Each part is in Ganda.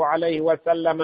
عليه وسلم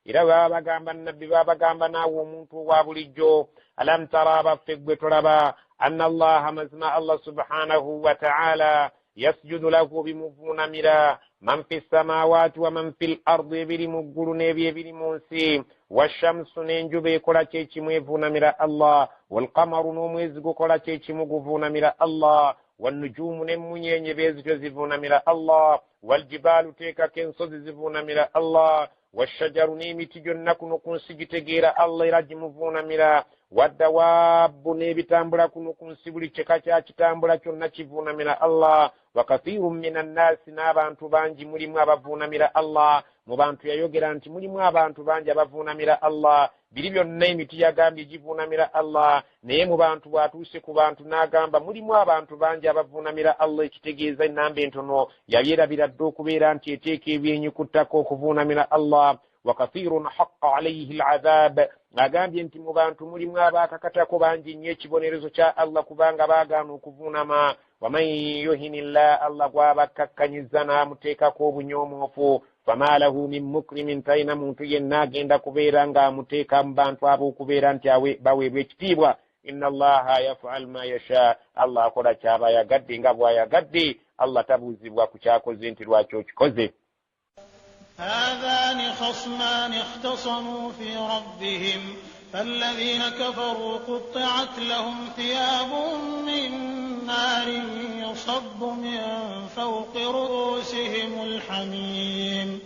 إلى بابا قام النبي بابا قام ناو منتو وابلجو ألم ترى بفق تربا أن الله مزمع الله سبحانه وتعالى يسجد له بمفون ملا من في السماوات ومن في الأرض بلمقل نبي بلمنسي والشمس ننجو بكلا تيتي مفون ملا الله والقمر نمزق كلا تيتي مفون ملا الله والنجوم نمني بيزجو زفون ملا الله والجبال تيكا كنصد زفون ملا الله والشجر نيمتي جنك نكون سجتغير الله رجمفون ملا والدواب نبتامبلا كنكون سبلي تشكاچا تشتامبلا كنا تشفون ملا الله وكثير من الناس نابانtu banji mulimu abavuna mira Allah mu bantu yayogera nti mulimu abantu banji abavuna mira Allah bilibyo n'emiti yagambye givuna mira Allah naye mu bantu bwatuse ku bantu n'agamba mulimu abantu banji abavuna mira Allah ekitegeeza enamba entono yabirabira dde okubeera nti eteeka ebyenyukuttako okuvuna mira Allah وكثير حق عليه العذاب agambye nti mu bantu mulimu abakakatako banji nnyo ekibonerezo kya Allah kubanga baagaana okuvunama waman yuhinillah Allah gwabakakkanyiza n'amuteekako obunyomoofu fama lahu min mukrimin talina muntu yenna agenda kubeera ng'amuteeka mu bantu abo okubeera nti baweebwa ekitiibwa inna allaha yaf'al ma yasha Allah akola kyaba yagadde nga bw'ayagadde Allah tabuuzibwa ku kyakoze nti lwaki okikoze. هذان خصمان اختصموا في ربهم فالذين كفروا قطعت لهم ثياب من نار يصب من فوق رؤوسهم الحميم.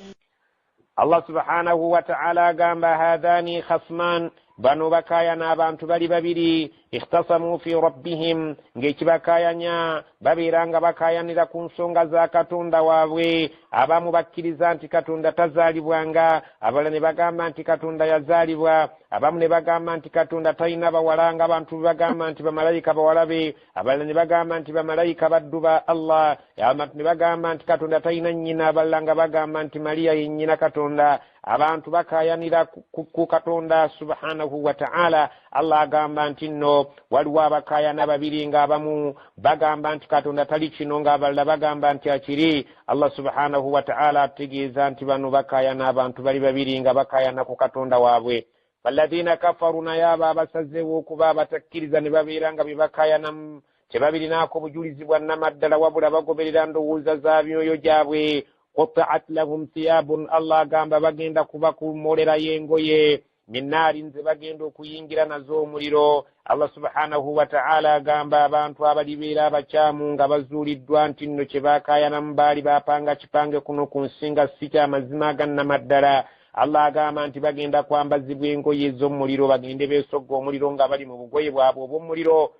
الله سبحانه وتعالى قام هذان خصمان bano bakayana abantu bali babiri ikhtasamu fi rabbihim ngekibakayanya babiranga bakayanira ku nsonga za Katonda waabwe abamu bakkiriza nti Katonda tazaalibwanga abalala ne bagamba nti Katonda yazaalibwa abamu ne bagamba nti Katonda talina bawalanga abantu bagamba nti bamalayika bawalabe abalala ne bagamba nti bamalayika badduba Allah abantu ne bagamba nti Katonda talina nnyina abalala nga bagamba nti Maria ye nnyina Katonda abantu bakayanira ku Katonda subhanahu wa ta'ala. Allah agamba nti nno waliwo abakayana babiri nga abamu bagamba nti Katonda tali kino nga abalala bagamba nti akiri. Allah subhanahu wa ta'ala ategeeza nti bano bakayana abantu bali babiri nga bakayana ku Katonda waabwe. Falladhina kafaru naye abo abasazeewo okuba abatakkiriza ne babeera nga bye bakayana tebabirinaako bujulizi bwa nnamaddala wabula bagoberera ndowooza za myoyo gyabwe. قطعت لهم ثياب الله gamba bagenda kuba kumolera yengoye minari nze bagenda okuyingira nazo omuliro. Allah subhanahu wa ta'ala gamba abantu abalibeera abakyamu nga bazuuliddwa nti nno kye baakayana mu baali bapanga kipange kuno ku nsinga si kya mazima agannamaddala. Allah agamba nti bagenda kwambazibwa engoye ez'omuliro bagende beesogga omuliro nga bali mu bugoye bwabwe obw'omuliro.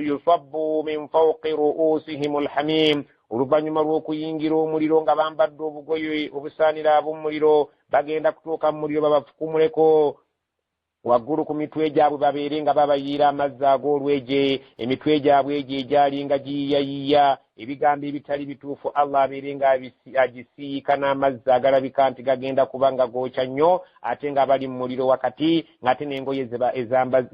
yusabbu min fawqi ru'usihim alhamim oluvannyuma lw'okuyingira omuliro nga bambadde obugoye obusaanira ab'omuliro bagenda kutuuka mu muliro babafukumuleko waggulu ku mitwe gyabwe babeere nga babayiira amazzi ag'olweje emitwe gyabwe egyo egyalinga giyiyayiya ebigambo ebitali bituufu Allah abeere nga agisiika n'amazzi agalabika nti gagenda kuba nga gookya nnyo ate nga bali mu muliro wakati ng'ate n'engoye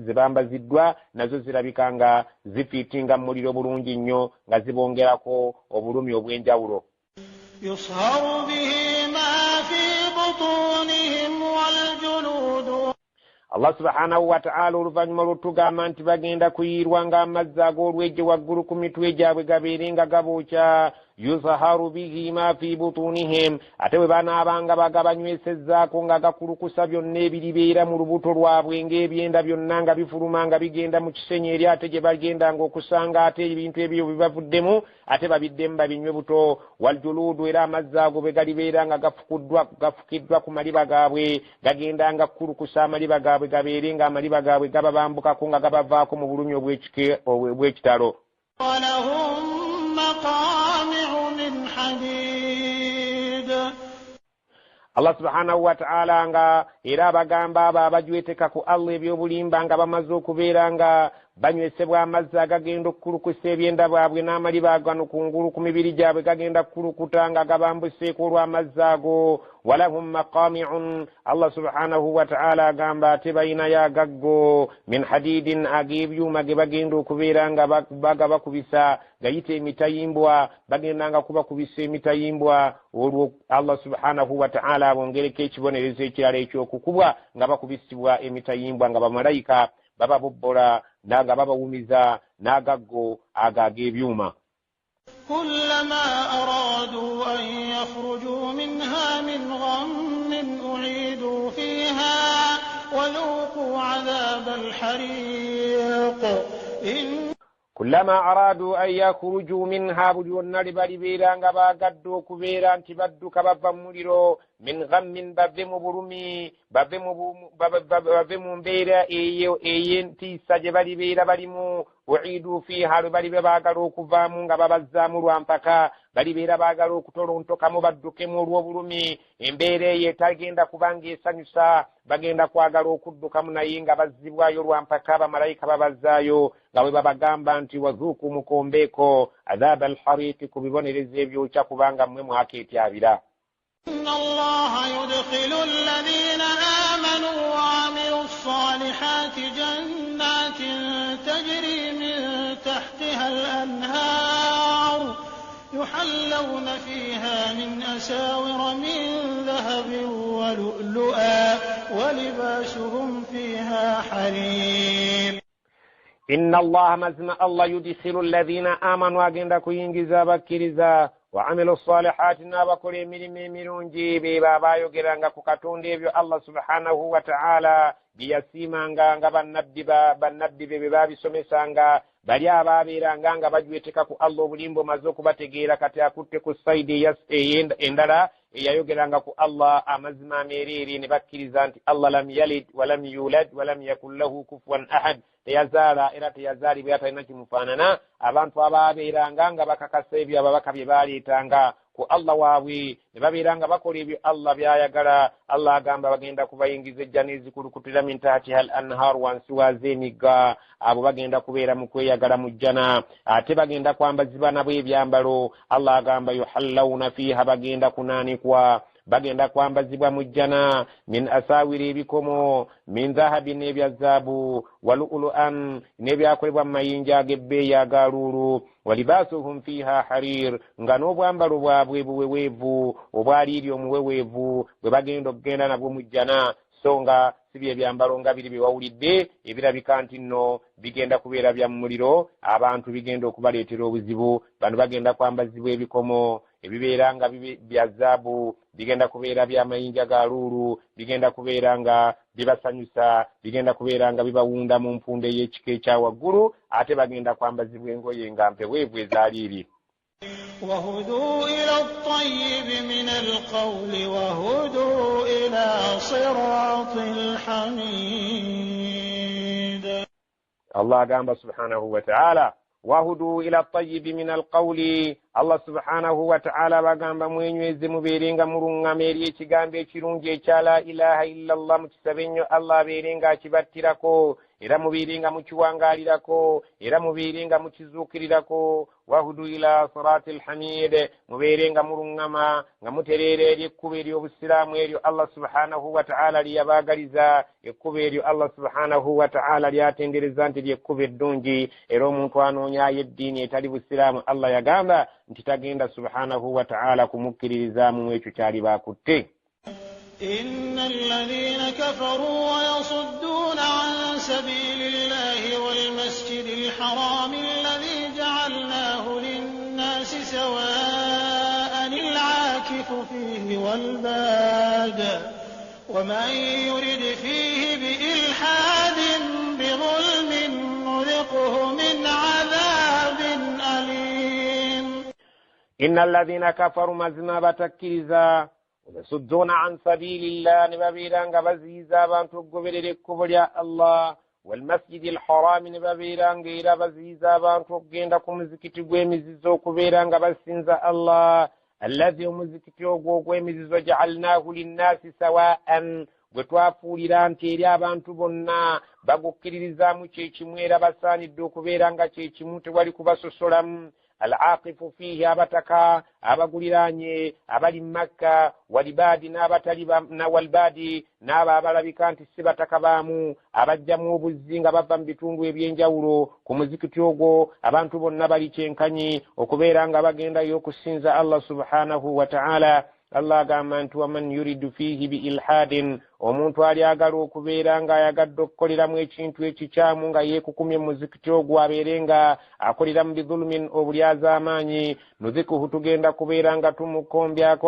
ze bambaziddwa nazo zirabika nga zifiitinga mu muliro bulungi nnyo nga zibongerako obulumi obw'enjawulo. yusharu bihi ma fi butunihim wal julud. Allah subhanahu wa ta'ala oluvannyuma lw'otugamba nti bagenda kuyiirwa ng'amazzi ag'olwejje waggulu ku mitwe gyabwe gabeere nga gabookya. yuzaharu bihi ma fi butunihim ate bwe banaabanga bagabanywesezzaako nga gakulukusa byonna ebiribeera mu lubuto lwabwe ng'ebyenda byonna nga bifuluma nga bigenda mu kisenyi eri ate gye bagendanga okusanga ate ebintu ebyo bibavuddemu ate babiddemu babinywe buto. waljuluudu era amazzi ago bwe galibeera nga gafukiddwa ku maliba gaabwe gagendanga kukulukusa amaliba gaabwe gabeere nga amaliba gaabwe gaba bambukako nga gabavaako mu bulumi obw'ekitalo. Allah subhanahu wa ta'ala nga era abagamba abo abajweteka ku Allah ebyobulimba nga bamaze okubeera nga banywesebwa amazzi agagenda okukulukusa ebyenda bwabwe n'amaliba agano kungulu ku mibiri gyabwe gagenda kukulukuta nga gabambuseeko olw'amazzi ago. walahum maqami'un, Allah subhanahu wa ta'ala agamba ate balinayo agaggo min hadidin ag'ebyuma ge bagenda okubeera nga bakubisa gayita emitayimbwa, bagenda nga kubakubisa emitayimbwa. olwo Allah subhanahu wa ta'ala abongereko ekibonerezo ekirala ekyokukubwa nga bakubisibwa emitayimbwa nga bamalayika bababobbola nga babawumiza n'agaggo ago ag'ebyuma. كلما أرادوا أن يخرجوا منها من غم أعيدوا فيها وذوقوا عذاب الحريق. كلما أرادوا أن يخرجوا منها بجونا لبالبيرا باقدوا كبيرا تبدوا كبابا موليرو من غم بابم برمي بابم بيرا ايين سجبالي بيرا بالمو وعيدوا فيها لبالبيرا باقروا كفامون بابا الزامر وانفكا balibera bagala okutolontoka mu baddukemu olw'obulumi embeera yetagenda kubange esanyusa bagenda kwagala okuddukamu naye nga bazzibwayo lwampaka abamalayika babazaayo nga bwe babagamba nti wazuuku mukombeeko adhaaba alhariiki ku bibonerezo ebyokya kubanga mmwe mwakeetyabira. inna allaha yudkhilu alladhina amanu wa amilu ssalihati jannatin tajri min tahtiha al-anhar يحلون فيها من أساور من ذهب ولؤلؤا ولباسهم فيها حرير. إن الله مزم الله يدخل الذين آمنوا أجندك ينجزا بكرزا وعملوا الصالحات نابكل مرونجي ببابا يجرانك كتوندي الله سبحانه وتعالى biyasimanga nga bannabbi be babisomesanga bali ababeeranga nga bajweteka ku Allah obulimbo maze okubategeera kati akutte ku saidi endala eyayogeranga ku Allah amazima ameerere ne bakkiriza nti Allah lam yalid walam yulad walam yakul lahu kufuwan ahad, teyazaala era teyazaalibwa atalina kimufaanana. abantu ababeeranga nga bakakasa ebyo ababaka bye baleetanga ku Allah waabwe ne babeeranga bakola ebyo Allah byayagala. Allah agamba bagenda kubayingiza ejjana ezikulukutira min tahtiha al-anhar, wansi waazo emigga. abo bagenda kubeera mu kweyagala mu jjana, ate bagenda kwambazibwa nabo ebyambalo. Allah agamba yuhallawna fiha, bagenda kunaanikwa, bagenda kwambazibwa mu jjana min asawiri ebikomo min dhahabi n'ebya zaabu walulu'an n'ebyakolebwa mu mayinja ag'ebbeeyi aga luulu walibasuhum fiha harir, nga n'obwambalo bwabwe buweweevu obwaliiri omuweweevu bwe bagenda okugenda nabwo mu jjana. so nga si bye byambalo nga biri byewawulidde ebirabika nti nno bigenda kubeera bya muliro, abantu bigenda okubaleetera obuzibu. bano bagenda kwambazibwa ebikomo ebibeera nga bya zaabu, bigenda kubeera bya mayinja ga luulu, bigenda kubeera nga bibasanyusa, bigenda kubeera nga bibawunda mu mpunde y'ekika ekya waggulu, ate bagenda kwambazibwa engoye nga mpeweevu ezaliiri. وهدوا إلى الطيب من القول وهدوا إلى صراط الحميد. الله قام سبحانه وتعالى وهدوا إلى الطيب من القول. Allah subhanahu wa ta'ala bagamba mwenyweze mubeerenga mulungamya eri ekigambo ekirungi ekya la ilaha illallah, mukisabe nnyo Allah abeerenga akibattirako, era mubeerenga mukiwangaalirako, era mubeerenga mukizuukirirako. wahudu ila siratil hamid, mubeerenga mulungama nga mutereera eri ekkubo ery'obusiraamu eryo Allah subhanahu wa ta'ala lyeyabaagaliza, ekkubo eryo Allah subhanahu wa ta'ala lyatendereza nti lyekkubo eddungi. era omuntu anoonyaayo eddiini etali busiraamu Allah yagamba nti tagenda subhanahu wa ta'ala kumukkiririzaamu ekyo kyali baakutte. inna alladhina kafaru wa yasudduna an sabilillahi wal masjidil haram alladhi ja'alnahu lin-nasi sawa'an al-'akifu fihi wal bad wa man yurid fihi bi ilhadin bi dhulmin nudhiquhu min 'adhabin alim. inna alladhina kafaru, mazima batakkiriza, yasudduna an sabilillah, ne babeera nga baziyiza abantu okugoberera ekkubo lya Allah, wal masjidil haram, ne babeera nga era baziyiza abantu okugenda ku muzikiti gw'emizizo okubeera nga basinza Allah, alladhi omuzikiti ogwo ogw'emizizo ja'alnahu linnaasi sawa'an, gwe twafuulira nti eri abantu bonna bagukkiririzaamu kyekimu era basaanidde okubeera nga kyekimu tewali kubasosolamu. Al-aqifu fihi abataka abaguliranye abali Makka walibadi n'abatali walibadi n'abo abalabika nti si bataka baamu abajjamu obuzzi nga bava mu bitundu ebyenjawulo ku muzikiti ogwo abantu bonna bali kyenkanyi okubeera nga bagendayo okusinza Allah subhanahu wa ta'ala. Allah agamba nti waman yuridu fihi biilhadin omuntu alyagala okubeera nga ayagadde okukoleramu ekintu ekikyamu nga yeekukumye mu muzikiti ogwo abeere nga akoleramu bidhulumin obulyaz'amaanyi nuzikuhu tugenda kubeera nga tumukombyako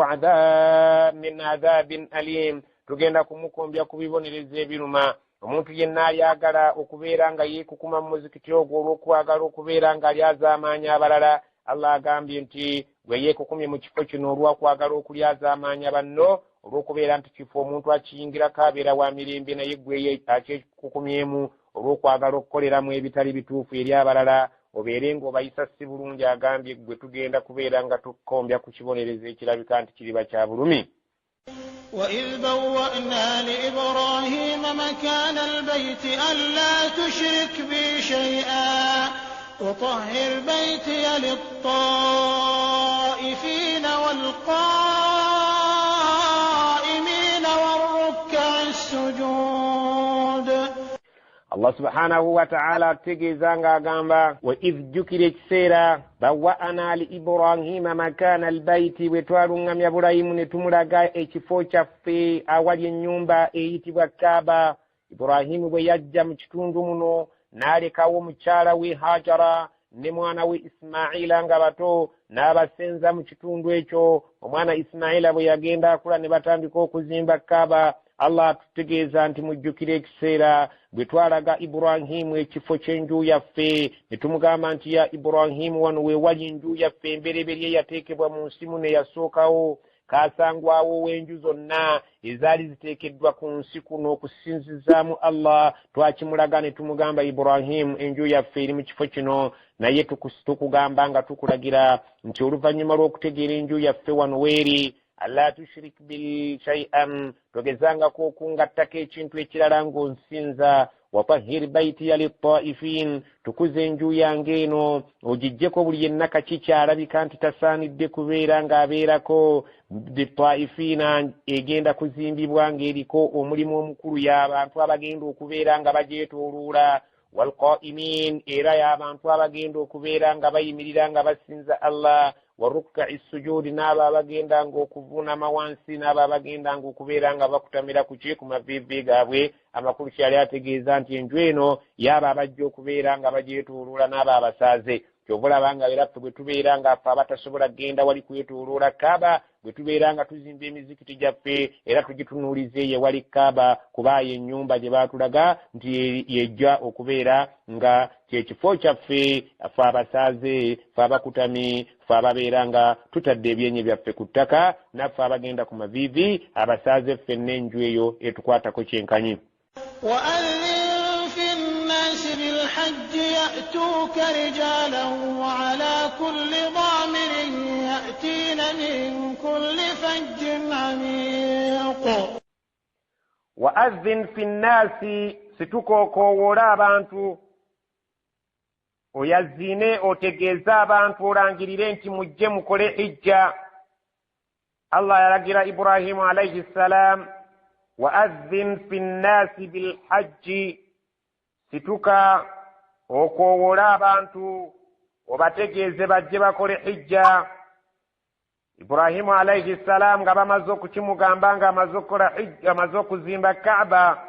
min adhabin alim tugenda kumukombya ku bibonereza ebiruma. Omuntu yenna alyagala okubeera nga yeekukuma mu muzikiti ogwo olw'okwagala okubeera nga alyaz'amaanyi abalala, Allah agambye nti gwe yeekukumye mu kifo kino olw'okwagala okulyazaamaanya banno olw'okubeera nti kifo omuntu akiyingirako abeera wa mirembe naye gwe akyekukumyemu olw'okwagala okukoleramu ebitali bituufu eri abalala obeere ng'obayisa si bulungi. Agambye gwe tugenda kubeera nga tukombya ku kibonerezo ekirabika nti kiriba kya bulumi. وَإِذْ بَوَّأْنَا لِإِبْرَاهِيمَ مَكَانَ الْبَيْتِ أَلَّا تُشْرِكْ بِي شَيْئًا وَطَهِّرْ بَيْتِيَ لِلطَّائِفِينَ وَالْقَائِمِينَ وَالرُّكَّعِ السُّجُودِ. Allah subhanahu wa ta'ala ategeeza ng'agamba wa idh jukira ekiseera bawwa'ana li Ibrahima makana albayti bwe twaluŋŋamya Ibulayimu ne tumulaga ekifo kyaffe awali ennyumba eyitibwa Kaaba. Ibulayimu bwe yajja mu kitundu muno n'alekawo mukyala we Hajara ne mwana we Ismaila nga bato n'abasenza mu kitundu ekyo. Omwana Ismaila bwe yagenda akula ne batandika okuzimba Kaaba. Allah atutegeeza nti mujjukire ekiseera bwe twalaga Ibulayimu ekifo ky'enju yaffe ne tumugamba nti ya Ibulayimu wano we wali enju yaffe embereberye yateekebwa mu nsi muno eyasookawo kaasangwawo w'enju zonna ezaali ziteekeddwa ku nsi kuno okusinzizaamu Allah. Twakimulaga ne tumugamba Ibulayimu enju yaffe eri mu kifo kino naye tukugamba nga tukulagira nti oluvannyuma lw'okutegeera enju yaffe wano weeri alla tushrik bil shay'an togezangako okungattako ekintu ekirala ng'onsinza. Watahhir baytiya lit-taa'ifin tukuze enju yange eno ogijjeko buli yenna kakikyalabika nti tasaanidde kubeera ng'abeerako. Lit-taa'ifina egenda kuzimbibwa ng'eriko omulimu omukulu y'abantu abagenda okubeera nga bagyetooluula. Wal-qaa'imin era y'abantu abagenda okubeera nga bayimirira nga basinza Allah. Warukka'i sujudi n'abo abagenda ng'okuvuunama wansi n'abo abagenda ng'okubeera nga bakutamira ku maviivi gaabwe. Amakulu kyali ategeeza nti enju eno y'abo abajja okubeera nga bagyetooloola n'abo abasaaze. Kyova olaba nga era ffe bwe tubeera nga ffe abatasobola kgenda wali kwetooloola Kaaba bwe tubeera nga tuzimba emizikiti gyaffe era tugitunuuliza eyo ewali Kaaba kuba ennyumba gye baatulaga nti yejja okubeera nga kyekifo kyaffe ffe abasaaze ffe abakutami ffe ababeera nga tutadde ebyenyi byaffe ku ttaka naffe abagenda ku maviivi abasaaze ffenna enju eyo etukwatako kyenkanyi. بالحج يأتوك رجالا وعلى كل ضامر يأتين من كل فج عميق. وأذن في الناس situkookoowola abantu oyazine otegeeza abantu olangirire nti mujje mukole hijja. Allah yalagira Ibrahimu alayhi salam وأذن في الناس بالحج situka okoowola abantu obategeeze bajje bakole hijja. Ibrahimu alayhi salam nga bamaze okukimugamba nga amaze okukola hijja amaze okuzimba Kaaba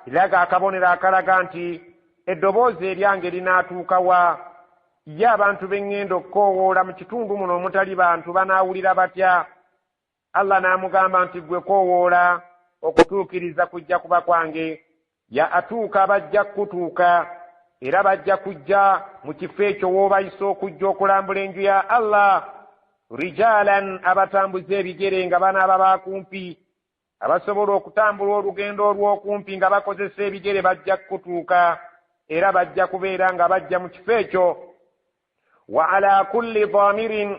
ilaga akabonero akalaga nti eddoboozi eryange linaatuuka wa ye abantu b'engenda okukoowoola mu kitundu muno omutali bantu banaawulira batya. Allah n'amugamba nti gwe koowoola okutuukiriza kujja kuba kwange. Ya atuuka bajja kutuuka era bajja kujja mu kifo ekyo w'obayisa okujja okulambula enju ya Allah. Rijalan abatambuza ebigere nga banaaba baakumpi abasobola okutambula olugendo olw'okumpi nga bakozesa ebigere bajja kutuuka era bajja kubeera nga bajja mu kifo ekyo. Wa ala kulli dhamirin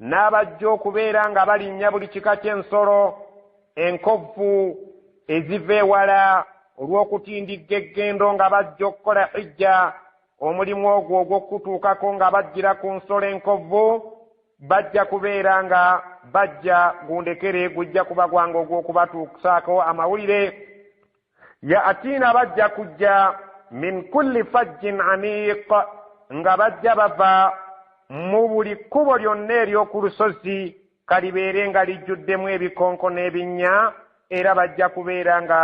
n'abajja okubeera nga balinnya buli kika ky'ensolo enkovu eziva ewala olw'okutindigga eggendo nga bajja okukola hijja omulimu ogwo ogw'okutuukako nga bajjira ku nsolo enkovu bajja kubeera nga bajja gundekere gujja kuba gwange ogw'okubatuusaako amawulire ya'tiina bajja kujja min kulli fajjin amiiq nga bajja bava mu buli kkubo lyonna ery'oku lusozi kalibeere nga lijjuddemu ebikonko n'ebinnya era bajja kubeera nga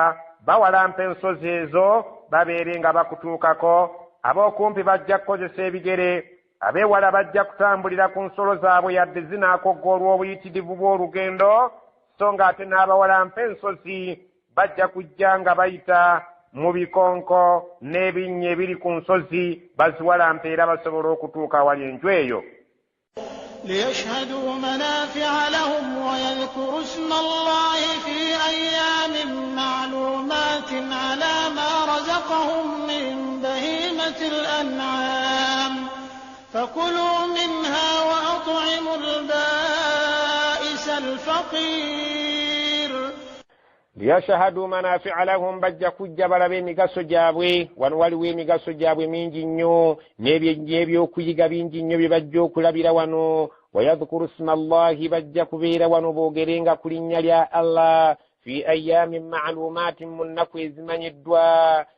bawalampa ensozi ezo babeere nga bakutuukako ab'okumpi bajja kukozesa ebigere abeewala bajja kutambulira ku nsolo zaabwe yadde zinaakoggoolwa obuyitirivu bw'olugendo so ng'ate n'abawalampa ensozi bajja kujja nga bayita mu bikonko n'ebinnya ebiri ku nsozi baziwalampa era basobola okutuuka awali enju eyo ليشهدوا منافع لهم ويذكروا اسم الله في أيام معلومات على ما رزقهم من بهيمة الأنعام فكلوا منها وأطعموا البائس الفقير liyashahadu manafi'a lahum bajja kujja balabe emigaso gyabwe wano waliwo emigaso gyabwe mingi nnyo n'ebyokuyiga bingi nnyo bye bajja okulabira wano wayadhkuru sma allahi bajja kubeera wano boogerenga ku linnya lya allah fi ayamin ma'lumatin mu nnaku ezimanyiddwa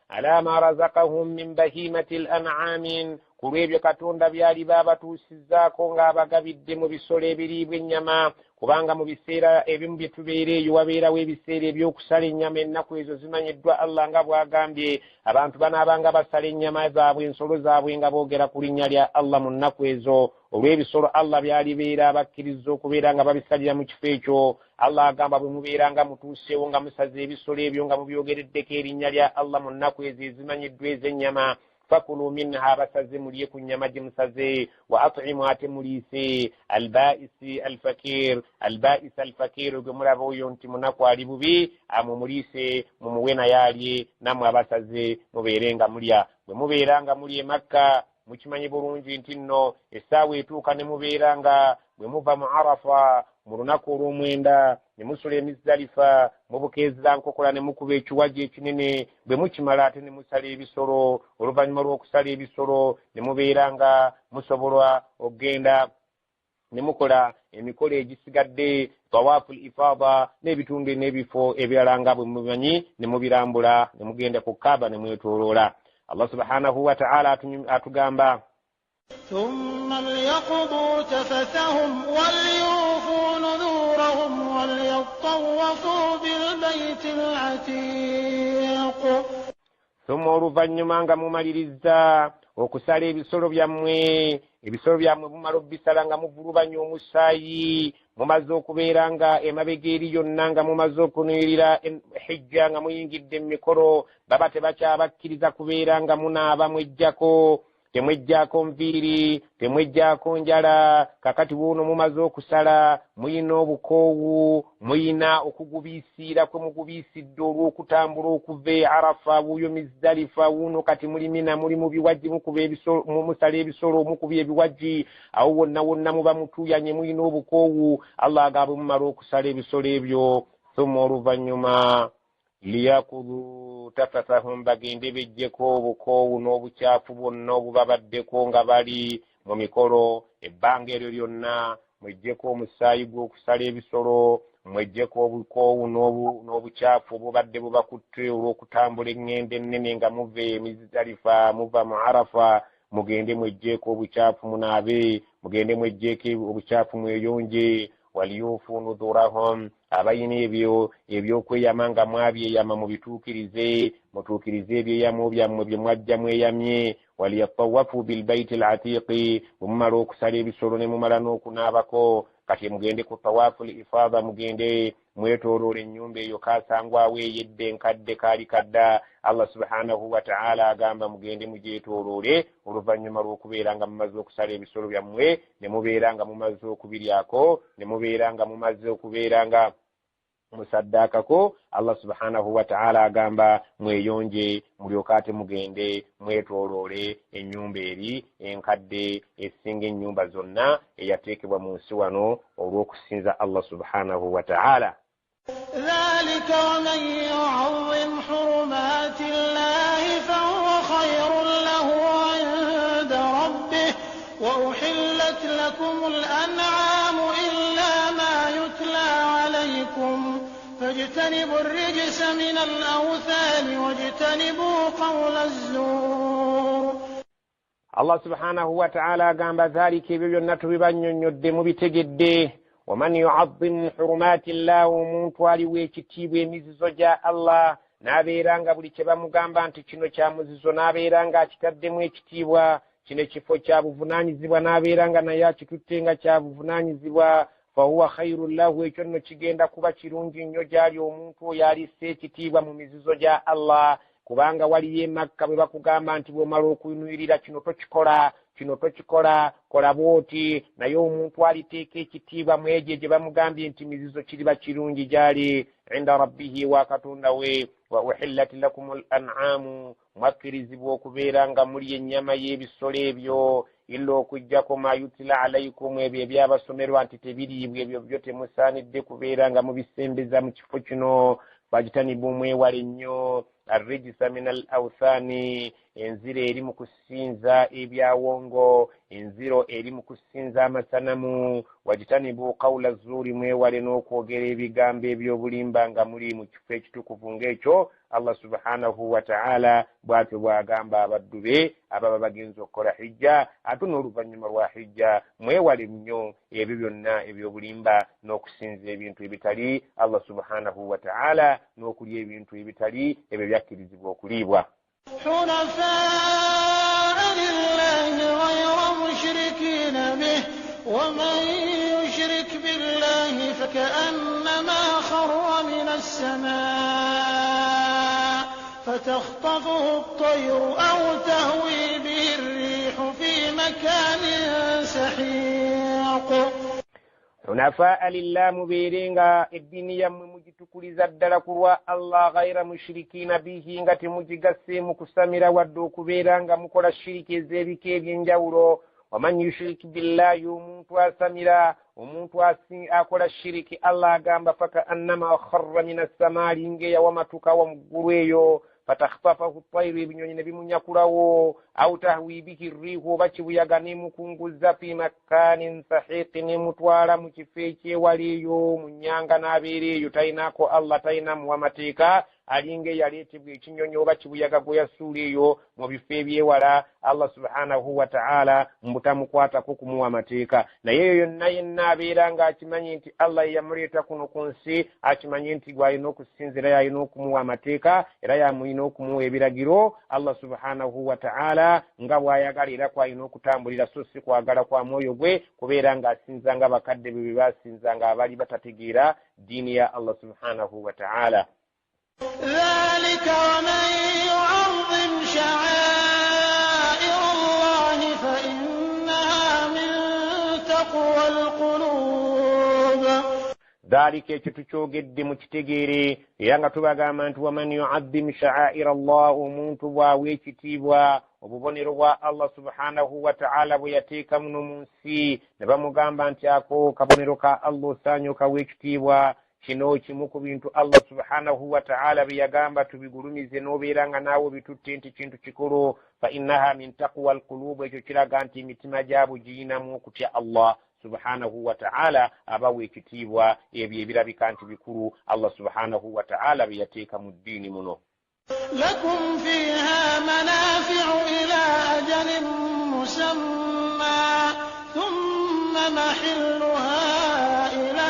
ala ma razaqahum min bahimati al-an'amin ku lw'ebyo katonda byali baabatuusizzaako ng'abagabidde mu bisolo ebiriibwa ennyama kubanga mu biseera ebimu bye tubeera eyo wabeerawo ebiseera ebyokusala ennyama ennaku ezo zimanyiddwa allah nga bw'agambye abantu banaabanga basala ennyama zaabwe ensolo zaabwe nga boogera ku linnya lya allah mu nnaku ezo olw'ebisolo allah byalibeera abakkiriza okubeera nga babisalira mu kifo ekyo allah agamba bwe mubeera nga mutuuseewo nga musaze ebisolo ebyo nga mubyogereddeko erinnya lya allah mu nnaku ezo ezimanyiddwa ez'ennyama fakulu minha basaze mulye ku nnyama gye musaze wa at'imu ate muliise albaisi alfakir gwe mulaba oyo nti munaku ali bubi amumuliise mumuwe naye alye nammwe abasaze mubeere nga mulya bwe mubeera nga mulya Makka mukimanyi bulungi nti nno essaawa etuuka ne mubeera nga bwe muva mu Arafa mu lunaku olw'omwenda ne musula Muzdalifa mubukeeza nkokola ne mukuba ekiwaji ekinene bwe mukimala ate ne musala ebisolo oluvannyuma lw'okusala ebisolo ne mubeera nga musobola okgenda ne mukola emikolo egisigadde tawaafu ifada n'ebitundu n'ebifo ebirala nga bwe mumanyi ne mubirambula ne mugenda ku Kaaba ne mwetooloola Allah subhanahu wa ta'ala atugamba ثم ليقضوا تفثهم وليوفوا نذورهم وليطوفوا بالبيت العتيق ثم oluvannyuma nga mumaliriza okusala ebisolo byammwe mumala obbisala nga muvulubanya omusaayi mumaze okubeera nga emabega eri yonna nga mumaze okunuyirira hijja nga muyingidde mu mikolo baba tebakyabakkiriza kubeera nga munaaba mwejjako temwejjaako nviiri temwejjaako njala kakati wuuno mumaze okusala muyina obukoowu muyina okugubiisiira kwe mugubiisidde olw'okutambula okuva Arafa wuuyo Muzdalifa wuuno kati muli Mina muli mu biwaji musala ebisolo mukubya ebiwaji awo wonna muba mutuuyanye muyina obukoowu Allah agamba mumala okusala ebisolo ebyo thumma oluvannyuma liyakudu tafathahum bagende bejjeko obukoowu n'obukyafu bwonna obubabaddeko nga bali mu mikolo ebbanga eryo lyonna mwejjeko omusaayi gw'okusala ebisolo mwejjeko obukoowu n'obukyafu obubadde bubakutte olw'okutambula eŋŋendo ennene nga muva e Muzdalifa muva mu Arafa mugende mwejjeko obukyafu munaabe mugende mwejjeko obukyafu mweyonje waliyufu nudurahum abayina ebyokweyama nga mwabyeyama mubituukirize mutuukirize ebyeyamo byammwe bye mwajja mweyamye waliyatawafu bilbaiti alatiqi mumala okusala ebisolo ne mumala n'okunaabako kati mugende ku tawaafu ifada mugende mwetooloola ennyumba eyo kaasangwawo eyedde enkadde kaali kadda Allah subhanahu wa ta'ala agamba mugende mugyetooloole oluvannyuma lw'okubeera nga mumaze okusala ebisolo byammwe ne mubeera nga mumaze okubiryako ne mubeera nga mumaze okubeera nga musaddaakako Allah subhanahu wa ta'ala agamba mweyonje mulyoka ate mugende mwetooloole ennyumba eri enkadde esinga ennyumba zonna eyateekebwa mu nsi wano olw'okusinza Allah subhanahu wa ta'ala ذلك ومن يعظم حرمات الله فهو خير له عند ربه وأحلت لكم الأنعام إلا ما يتلى عليكم فاجتنبوا الرجس من الأوثان واجتنبوا قول الزور. الله سبحانه وتعالى قام ذلك بيونات ببنيون يدم بتجده ومن يعظم حرمات الله ومنتوالي ويكتيب ومزيزو جاء الله نابيرانغا بولي كبا مغامبا انت كنو كا مزيزو نابيرانغا كتدم ويكتيبوا kino kifo kya buvunanyizibwa n'abeeranga naye akitutenga kya buvunanyizibwa fahuwa khairun lahu ekyo nno kigenda kuba kirungi nnyo gyali omuntu oyo alisse ekitiibwa mu mizizo gya Allah kubanga waliyo emakka bwe bakugamba nti bw'omala okuyinirira kino tokikola kola bwoti naye omuntu aliteeka ekitiibwa mu egyo gye bamugambye nti mizizo kiriba kirungi gyali inda rabbihi wa katonda we wa uhillat lakum al-an'amu mwakkirizibwa okubeera nga muli ennyama y'ebisolo ebyo illa okujjako ma yutila alaykum ebyo ebyabasomerwa nti tebiriibwa ebyo byo temusaanidde kubeera nga mubisembeza mu kifo kino fajtanibu mwewale nnyo arrijisa min al-awthani enziro eri mu kusinza ebyawongo enziro eri mu kusinza amasanamu wajtanibu qawla zuuri mwewale n'okwogera ebigambo ebyobulimba nga muli mu kifo ekitukuvu ng'ekyo Allah subhanahu wa ta'ala bw'atyo bw'agamba abaddu be ababa bagenza okukola hijja ate n'oluvannyuma lwa hijja mwewale nnyo ebyo byonna ebyobulimba n'okusinza ebintu ebitali Allah subhanahu wa ta'ala n'okulya ebintu ebitali ebyo byakkirizibwa okuliibwa. حنفاء لله غير مشركين به ومن يشرك بالله فكأنما خر من السماء فتخطفه الطير أو تهوي به الريح في مكان سحيق. حنفاء لله مبيرينغا الدنيا مجتكوليزا ddala kulwa Allah غير مشركين به nga temujigase kusamira wadde okubeera nga mukola shiriki ez'ebika ebyenjawulo. waman yushrik billahi omuntu asamira omuntu akola shiriki Allah agamba faka annama kharra min as-samaa'i ngeyawamatuka wa muggulu eyo fatakhtafahu at-tayru ebinyonyi ne bimunyakulawo au tahwi bihi rihu bakibuyaga nemukunguza fi makanin sahiqin nemutwala mu kifo ekyewaliyo mu nnyanga n'abeera eyo tayinako Allah tayinamu amateeka alinga yaleetebwa ekinyonyi oba kibuyaga gwe yasuula eyo mu bifo ebyewala Allah subhanahu wa ta'ala mbutamukwatako kumuwa amateeka naye eyo yonna yenna abeera nga akimanyi nti Allah yamuleeta kuno ku nsi akimanyi nti gwalina okusinzira yalina okumuwa amateeka era yamulina okumuwa ebiragiro Allah subhanahu wa ta'ala nga bw'ayagala era kwalina okutambulira so si kwagala kwa mwoyo gwe kubeera ng'asinza nga bakadde bwe basinza nga abali batategeera ddiini ya Allah subhanahu wa ta'ala. ذلك ومن يعظم شعائر الله فإنها من تقوى القلوب. ذلك ekitukyogedde mu kitegeere era nga tubagamba nti waman yu'azzim sha'aira Allah omuntu bw'awa ekitiibwa obubonero bwa Allah subhanahu wa ta'ala bwe yateeka muno mu nsi ne bamugamba nti ako kabonero ka Allah osaanye okawa ekitiibwa kino kimu ku bintu Allah subhanahu wa ta'ala biyagamba tubigulumize n'obeera nga naawe bitutte nti kintu kikulu fa innaha min taqwa alqulub ekyo kiraga nti emitima gyabo giyinamu okutya Allah subhanahu wa ta'ala abawa ekitiibwa ebyo ebirabika nti bikulu Allah subhanahu wa ta'ala biyateeka mu ddiini muno. lakum fiha manafi'u ila ajalin musamma thumma mahilluha ila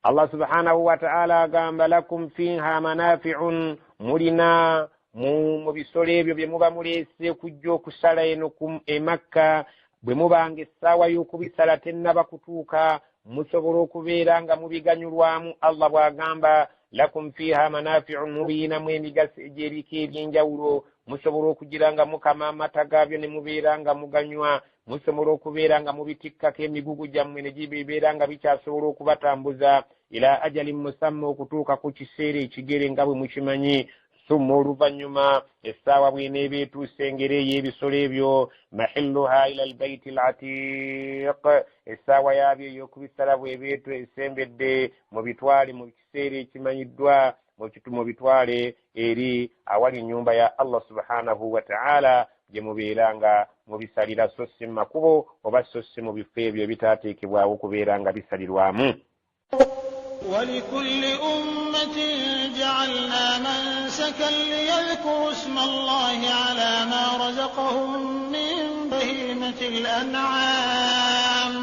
Allah subhanahu wa ta'ala agamba lakum fiha manafi'un mulina mu bisolo ebyo bye muba muleese kujja okusala eno e Makka bwe mubanga essaawa y'okubisala tennaba kutuuka musobola okubeera nga mubiganyulwamu. Allah bw'agamba lakum fiha manafi'un mubiyinamu emigaso egy'ebika ebyenjawulo musobola okugira nga mukama amata gaabyo ne mubeera nga muganywa musobola okubeera nga mubitikkako emigugu gyammwe ne gibeera nga bikyasobola okubatambuza ila ajalin musamma okutuuka ku kiseera ekigere nga bwe mukimanyi. summa oluvannyuma essaawa bw'eneeba etuuse engeri ey'ebisolo ebyo mahilluha ila albayti alatiq essaawa yaabyo ey'okubisala bw'ebeetu esembedde mubitwale mu kiseera ekimanyiddwa mubitwale eri awali ennyumba ya Allah subhanahu wa ta'ala gye mubeeranga mubisalira so si makubo oba so si mu bifo ebyo ebitaateekebwawo kubeera nga bisalirwamu. ولكل أمة جعلنا منسكا ليذكروا اسم الله على ما رزقهم من بهيمة الأنعام